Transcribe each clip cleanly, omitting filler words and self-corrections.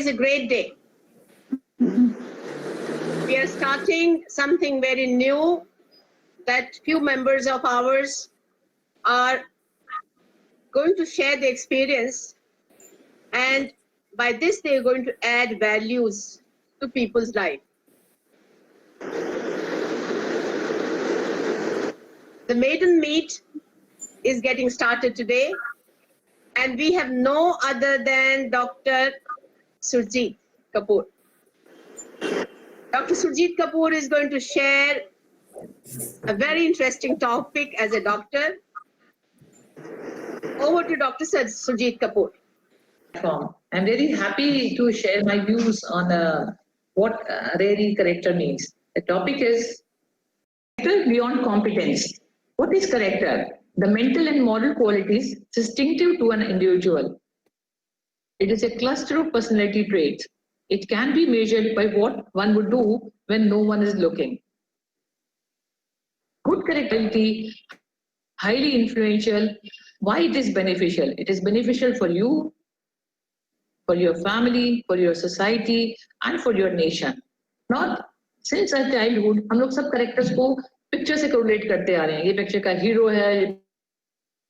is a great day. We are starting something very new that few members of ours are going to share the experience, and by this they are going to add values to people's life. The maiden meet is getting started today, and we have no other than Dr. Surjit Kapoor. Dr. Surjit Kapoor is going to share a very interesting topic as a doctor. Over to Dr. Surjit Kapoor. I'm very happy to share my views on what really character means. The topic is character beyond competence. What is character? The mental and moral qualities distinctive to an individual. It is a cluster of personality traits. It can be measured by what one would do when no one is looking. Good characterability, highly influential. Why it is beneficial? It is beneficial for you, for your family, for your society, and for your nation. Not since our childhood, हम लोग सब characters को picture से correlate करते आ रहे हैं. ये picture का hero है, ये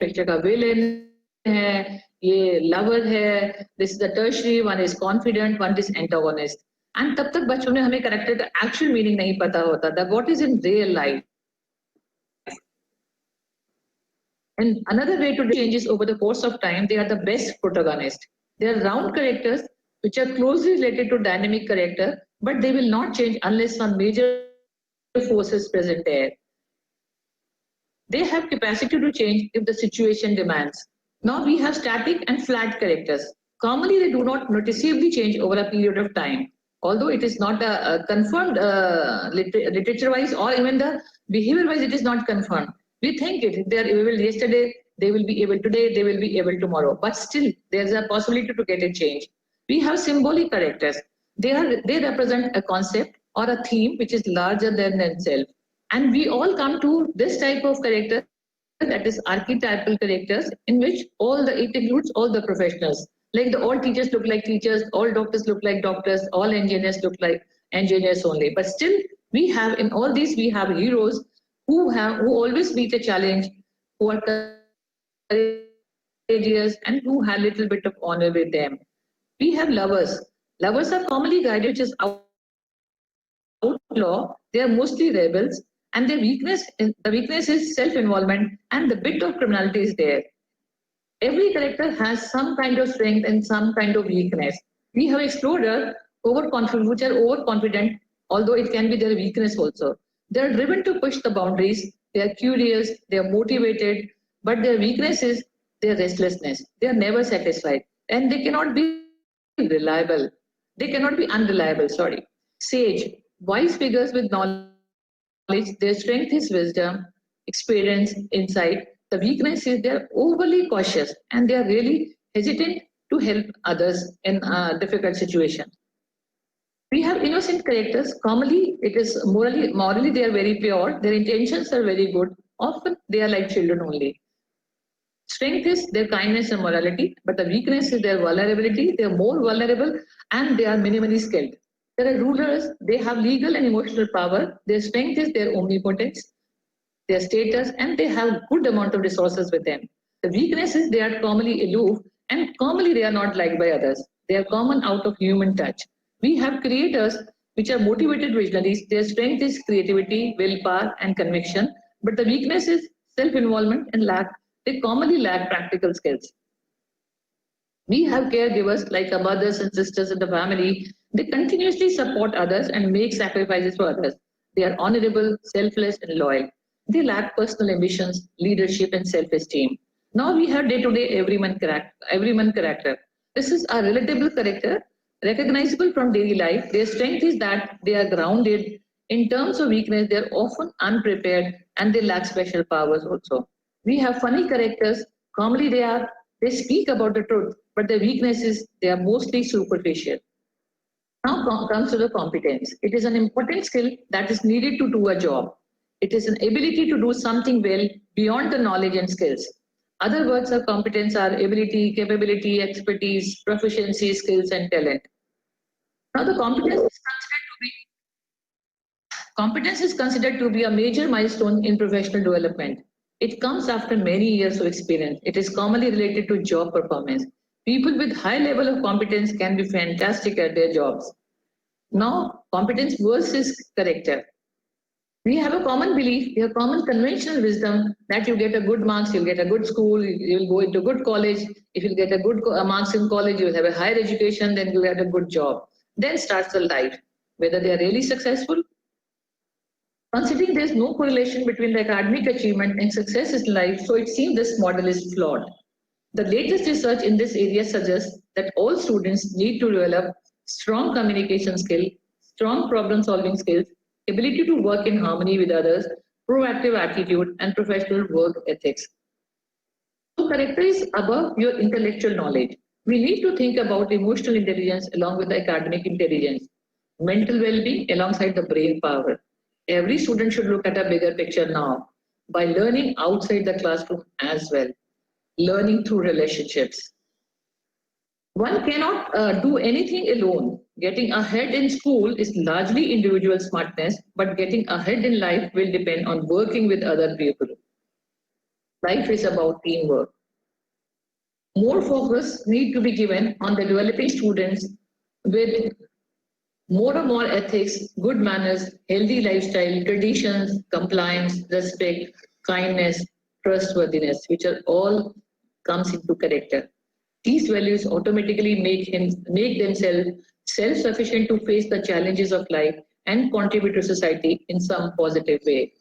picture का villain है, ये lover है. This is the tertiary, one is confident, one is antagonist. And तब तक बच्चों में हमें character का actual meaning नहीं पता होता. That what is in real life. And another way to changes over the course of time, they are the best protagonists. They are round characters which are closely related to dynamic character, but they will not change unless some major forces present there. They have capacity to change if the situation demands. Now we have static and flat characters. Commonly, they do not noticeably change over a period of time. Although it is not confirmed literature-wise or even the behavior-wise, it is not confirmed. We think it. They are able yesterday, they will be able today, they will be able tomorrow. But still, there is a possibility to get a change. We have symbolic characters. They represent a concept or a theme which is larger than themselves. And we all come to this type of character, that is archetypal characters, in which it includes all the professionals. Like all teachers look like teachers, all doctors look like doctors, all engineers look like engineers only. But still, we have in all these we have heroes who always meet a challenge, who are courageous, and who have a little bit of honor with them. We have lovers. Lovers are commonly guided, which is outlaw. They are mostly rebels, and the weakness is self-involvement, and the bit of criminality is there. Every character has some kind of strength and some kind of weakness. We have explorers which are overconfident, although it can be their weakness also. They are driven to push the boundaries, they are curious, they are motivated, but their weakness is their restlessness. They are never satisfied, and they cannot be reliable. They cannot be unreliable, sorry. Sage, wise figures with knowledge, their strength is wisdom, experience, insight. The weakness is they are overly cautious and they are really hesitant to help others in a difficult situation. We have innocent characters. Commonly, it is morally they are very pure. Their intentions are very good. Often, they are like children only. Strength is their kindness and morality, but the weakness is their vulnerability. They are more vulnerable and they are minimally skilled. There are rulers. They have legal and emotional power. Their strength is their omnipotence, their status, and they have good amount of resources with them. The weakness is they are commonly aloof and commonly they are not liked by others. They are common out of human touch. We have creators which are motivated visionaries. Their strength is creativity, willpower, and conviction, but the weakness is self-involvement and they commonly lack practical skills. We have caregivers like our mothers and sisters in the family. They continuously support others and make sacrifices for others. They are honorable, selfless, and loyal. They lack personal ambitions, leadership, and self-esteem. Now we have day-to-day everyman character. This is a relatable character, recognizable from daily life. Their strength is that they are grounded. In terms of weakness, they are often unprepared and they lack special powers also. We have funny characters. Commonly, they speak about the truth, but their weakness is they are mostly superficial. Now comes to the competence. It is an important skill that is needed to do a job. It is an ability to do something well beyond the knowledge and skills. Other words of competence are ability, capability, expertise, proficiency, skills, and talent. Now, the competence is considered to be a major milestone in professional development. It comes after many years of experience. It is commonly related to job performance. People with high level of competence can be fantastic at their jobs. Now, competence versus character. We have a common belief, we have common conventional wisdom that you get a good marks, you'll get a good school, you'll go into good college. If you get a good marks in college, you'll have a higher education, then you'll get a good job. Then starts the life, whether they are really successful. Considering there's no correlation between the academic achievement and success in life, so it seems this model is flawed. The latest research in this area suggests that all students need to develop strong communication skill, strong problem solving skills, ability to work in harmony with others, proactive attitude, and professional work ethics. So character is above your intellectual knowledge. We need to think about emotional intelligence along with academic intelligence, mental well-being alongside the brain power. Every student should look at a bigger picture now by learning outside the classroom as well, learning through relationships. One cannot do anything alone. Getting ahead in school is largely individual smartness, but getting ahead in life will depend on working with other people. Life is about teamwork. More focus need to be given on the developing students with more and more ethics, good manners, healthy lifestyle, traditions, compliance, respect, kindness, trustworthiness, which are all comes into character. These values automatically make themselves self-sufficient to face the challenges of life and contribute to society in some positive way.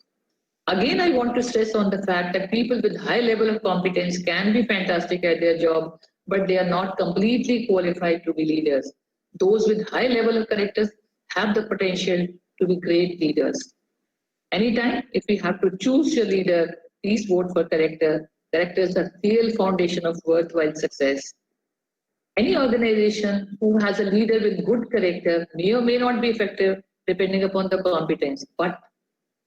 Again, I want to stress on the fact that people with high level of competence can be fantastic at their job, but they are not completely qualified to be leaders. Those with high level of characters have the potential to be great leaders. Anytime, if we have to choose your leader, please vote for character. Character is the real foundation of worthwhile success. Any organization who has a leader with good character may or may not be effective depending upon the competence, but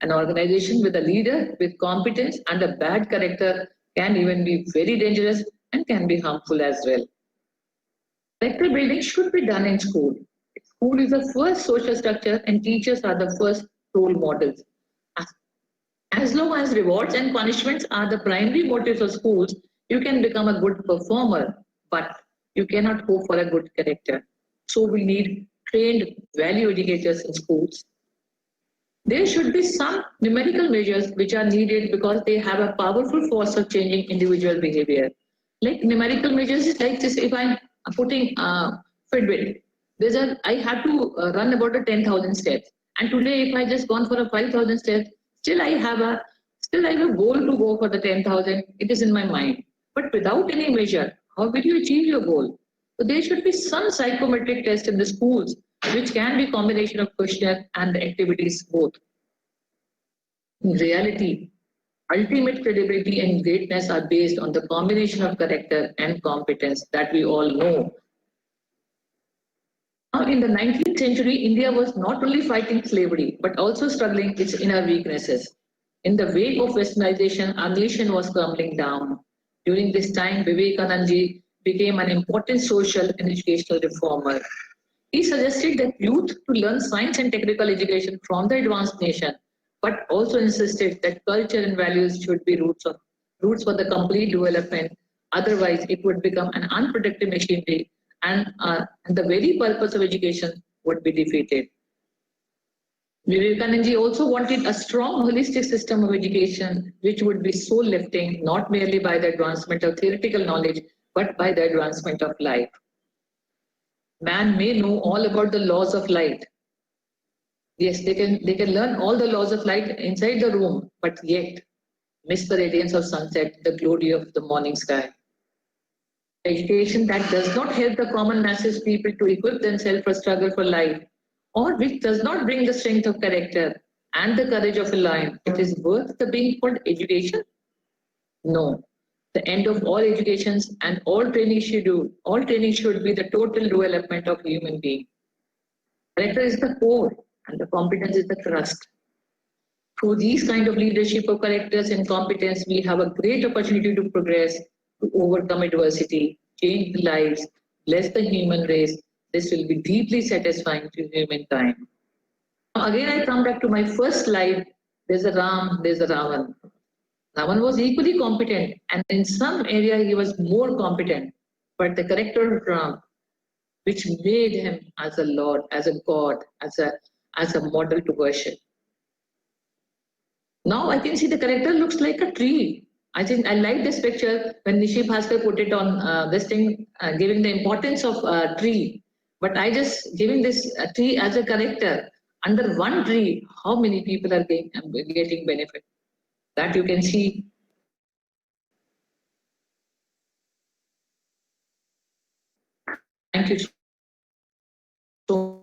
an organization with a leader with competence and a bad character can even be very dangerous and can be harmful as well. Character building should be done in school. School is the first social structure and teachers are the first role models. As long as rewards and punishments are the primary motives of schools, you can become a good performer, but you cannot hope for a good character. So we need trained value educators in schools. There should be some numerical measures which are needed because they have a powerful force of changing individual behavior. Like numerical measures is like this: if I'm putting Fitbit, I have to run about 10,000 steps, and today if I just gone for a 5,000 steps, still I have a goal to go for the 10,000. It is in my mind, but without any measure, how will you achieve your goal? So there should be some psychometric test in the schools, which can be a combination of questionnaire and the activities both. In reality, ultimate credibility and greatness are based on the combination of character and competence that we all know. Now, in the 19th century, India was not only fighting slavery, but also struggling its inner weaknesses. In the wake of westernization, our nation was crumbling down. During this time, Vivekananda became an important social and educational reformer. He suggested that youth to learn science and technical education from the advanced nation, but also insisted that culture and values should be roots for the complete development. Otherwise, it would become an unproductive machinery, and the very purpose of education would be defeated. Vivekananda also wanted a strong holistic system of education, which would be soul lifting, not merely by the advancement of theoretical knowledge, but by the advancement of life. Man may know all about the laws of light. Yes, they can learn all the laws of light inside the room, but yet miss the radiance of sunset, the glory of the morning sky. Education that does not help the common masses people to equip themselves for struggle for life, or which does not bring the strength of character and the courage of a lion, it is worth the being called education? No. The end of all educations and all training should be the total development of a human being. Character is the core and the competence is the trust. Through these kind of leadership of characters and competence, we have a great opportunity to progress, to overcome adversity, change the lives, bless the human race, This will be deeply satisfying to humankind. Now again, I come back to my first slide. There's a Ram, there's a Ravan. Ravan was equally competent, and in some area he was more competent. But the character of Ram, which made him as a lord, as a god, as a model to worship. Now I can see the character looks like a tree. I think I like this picture when Nishi Bhaskar put it on this thing, giving the importance of tree. But I just giving this tree as a character. Under one tree, how many people are getting benefit? That you can see. Thank you so